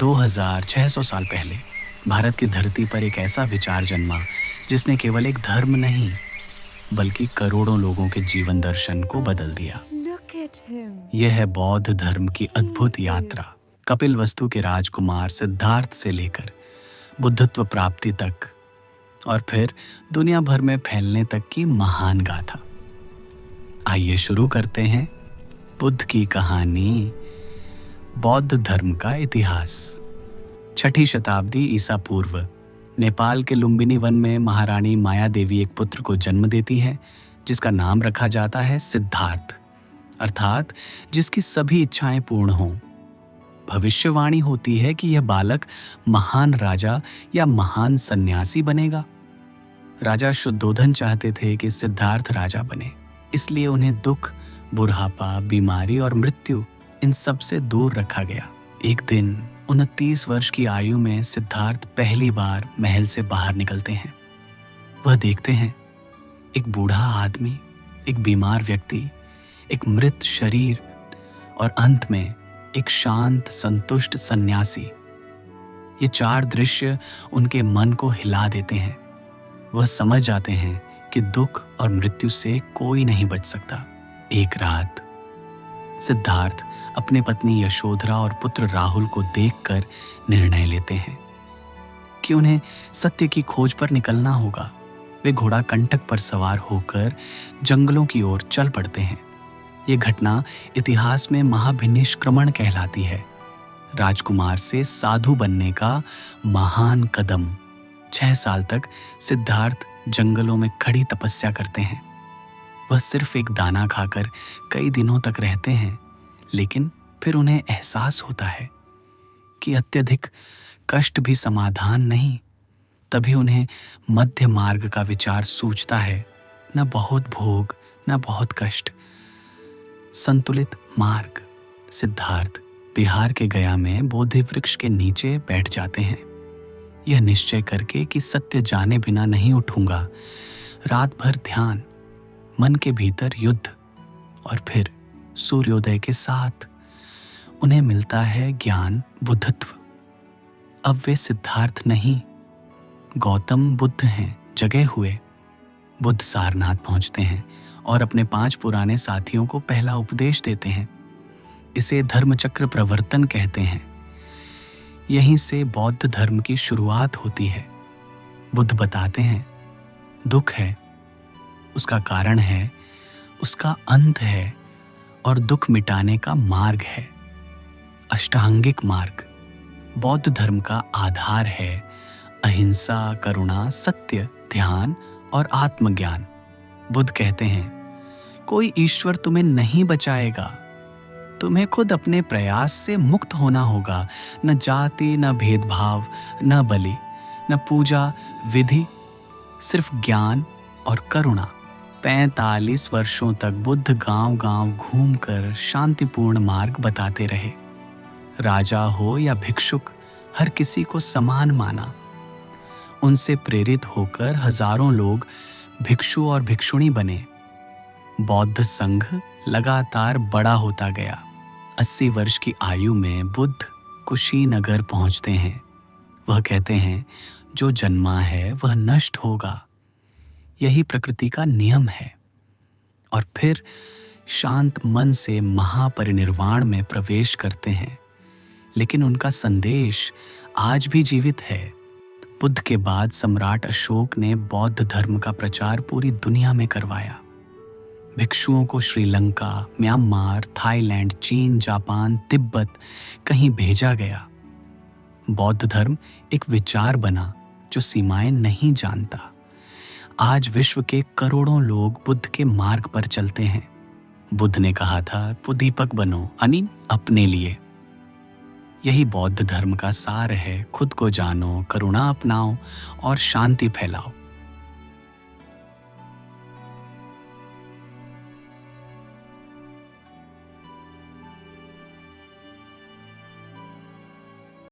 2600 साल पहले भारत की धरती पर एक ऐसा विचार जन्मा जिसने केवल एक धर्म नहीं बल्कि करोड़ों लोगों के जीवन दर्शन को बदल दिया। यह है बौद्ध धर्म की अद्भुत यात्रा, कपिलवस्तु के राजकुमार सिद्धार्थ से लेकर बुद्धत्व प्राप्ति तक और फिर दुनिया भर में फैलने तक की महान गाथा। आइए शुरू करते हैं बुद्ध की कहानी। बौद्ध धर्म का इतिहास। 6ठी शताब्दी ईसा पूर्व नेपाल के लुम्बिनी वन में महारानी माया देवी एक पुत्र को जन्म देती है जिसका नाम रखा जाता है सिद्धार्थ, अर्थात जिसकी सभी इच्छाएं पूर्ण हों। भविष्यवाणी होती है कि यह बालक महान राजा या महान सन्यासी बनेगा। राजा शुद्धोधन चाहते थे कि सिद्धार्थ राजा बने, इसलिए उन्हें दुख, बुढ़ापा, बीमारी और मृत्यु इन सब से दूर रखा गया। एक दिन 29 वर्ष की आयु में सिद्धार्थ पहली बार महल से बाहर निकलते हैं। वह देखते हैं एक बूढ़ा आदमी, एक बीमार व्यक्ति, एक मृत शरीर और अंत में एक शांत संतुष्ट सन्यासी। ये 4 दृश्य उनके मन को हिला देते हैं। वह समझ जाते हैं कि दुख और मृत्यु से कोई नहीं बच सकता। एक रात सिद्धार्थ अपने पत्नी यशोधरा और पुत्र राहुल को देखकर निर्णय लेते हैं कि उन्हें सत्य की खोज पर निकलना होगा। वे घोड़ा कंटक पर सवार होकर जंगलों की ओर चल पड़ते हैं। ये घटना इतिहास में महाभिनिष्क्रमण कहलाती है, राजकुमार से साधु बनने का महान कदम। 6 साल तक सिद्धार्थ जंगलों में कड़ी तपस्या करते हैं। वह सिर्फ एक दाना खाकर कई दिनों तक रहते हैं, लेकिन फिर उन्हें एहसास होता है कि अत्यधिक कष्ट भी समाधान नहीं। तभी उन्हें मध्य मार्ग का विचार सूझता है, न बहुत भोग न बहुत कष्ट, संतुलित मार्ग। सिद्धार्थ बिहार के गया में बोधि वृक्ष के नीचे बैठ जाते हैं, यह निश्चय करके कि सत्य जाने बिना नहीं उठूंगा। रात भर ध्यान, मन के भीतर युद्ध और फिर सूर्योदय के साथ उन्हें मिलता है ज्ञान, बुद्धत्व। अब वे सिद्धार्थ नहीं, गौतम बुद्ध हैं, जगे हुए। बुद्ध सारनाथ पहुंचते हैं और अपने 5 पुराने साथियों को पहला उपदेश देते हैं। इसे धर्मचक्र प्रवर्तन कहते हैं। यहीं से बौद्ध धर्म की शुरुआत होती है। बुद्ध बताते हैं दुख है, उसका कारण है, उसका अंत है और दुख मिटाने का मार्ग है। अष्टांगिक मार्ग बौद्ध धर्म का आधार है। अहिंसा, करुणा, सत्य, ध्यान और आत्मज्ञान। बुद्ध कहते हैं कोई ईश्वर तुम्हें नहीं बचाएगा, तुम्हें खुद अपने प्रयास से मुक्त होना होगा। न जाति, न भेदभाव, न बलि, न पूजा विधि, सिर्फ ज्ञान और करुणा। 45 वर्षों तक बुद्ध गांव-गांव घूमकर शांतिपूर्ण मार्ग बताते रहे। राजा हो या भिक्षुक, हर किसी को समान माना। उनसे प्रेरित होकर हजारों लोग भिक्षु और भिक्षुणी बने। बौद्ध संघ लगातार बड़ा होता गया। 80 वर्ष की आयु में बुद्ध कुशीनगर पहुंचते हैं। वह कहते हैं जो जन्मा है वह नष्ट होगा, यही प्रकृति का नियम है। और फिर शांत मन से महापरिनिर्वाण में प्रवेश करते हैं। लेकिन उनका संदेश आज भी जीवित है। बुद्ध के बाद सम्राट अशोक ने बौद्ध धर्म का प्रचार पूरी दुनिया में करवाया। भिक्षुओं को श्रीलंका, म्यांमार, थाईलैंड, चीन, जापान, तिब्बत कहीं भेजा गया। बौद्ध धर्म एक विचार बना जो सीमाएं नहीं जानता। आज विश्व के करोड़ों लोग बुद्ध के मार्ग पर चलते हैं। बुद्ध ने कहा था दीपक बनो, यानी अपने लिए। यही बौद्ध धर्म का सार है। खुद को जानो, करुणा अपनाओ और शांति फैलाओ।